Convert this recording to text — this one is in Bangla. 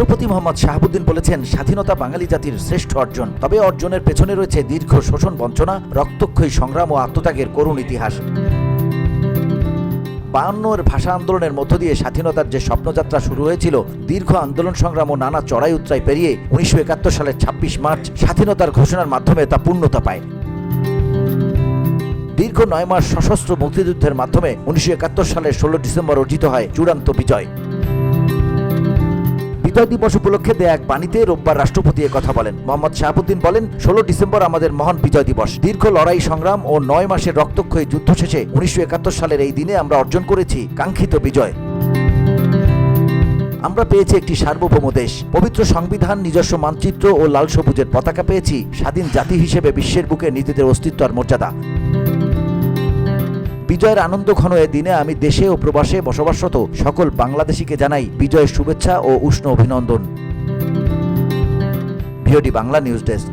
রাষ্ট্রপতি মোহাম্মদ শাহাবুদ্দিন বলেছেন, স্বাধীনতা বাঙালি জাতির শ্রেষ্ঠ অর্জন, তবে অর্জনের পেছনে রয়েছে দীর্ঘ শোষণ বঞ্চনা, রক্তক্ষয়ী সংগ্রাম ও আত্মত্যাগের করুণ ইতিহাস। 52-এর ভাষা আন্দোলনের মধ্য দিয়ে স্বাধীনতার যে স্বপ্নযাত্রা শুরু হয়েছিল, দীর্ঘ আন্দোলন সংগ্রাম ও নানা চড়াই উতরাই পেরিয়ে 1971 সালের 26 মার্চ স্বাধীনতার ঘোষণার মাধ্যমে তা পূর্ণতা পায়। দীর্ঘ 9 মাস সশস্ত্র মুক্তিযুদ্ধের মাধ্যমে 1971 সালের 16 ডিসেম্বর অর্জিত হয় চূড়ান্ত বিজয়। বিজয় দিবস উপলক্ষে দেয়া এক বাণীতে রোববার রাষ্ট্রপতি কথা বলেন। মোহাম্মদ শাহাবুদ্দিন বলেন, 16 ডিসেম্বর আমাদের মহান বিজয় দিবস। দীর্ঘ লড়াই সংগ্রাম ও 9 মাসের রক্তক্ষয়ী যুদ্ধ শেষে 1971 সালের এই দিনে আমরা অর্জন করেছি কাঙ্ক্ষিত বিজয়। আমরা পেয়েছি একটি সার্বভৌম দেশ, পবিত্র সংবিধান, নিজস্ব মানচিত্র ও লাল সবুজের পতাকা পেয়েছি, স্বাধীন জাতি হিসেবে বিশ্বের বুকে নিজেদের অস্তিত্ব আর মর্যাদা। বিজয়ের আনন্দ ঘন এ দিনে আমি দেশে ও প্রবাসে বসবাসরত সকল বাংলাদেশিকে জানাই বিজয়ের শুভেচ্ছা ও উষ্ণ অভিনন্দন। VOD Bangla news desk.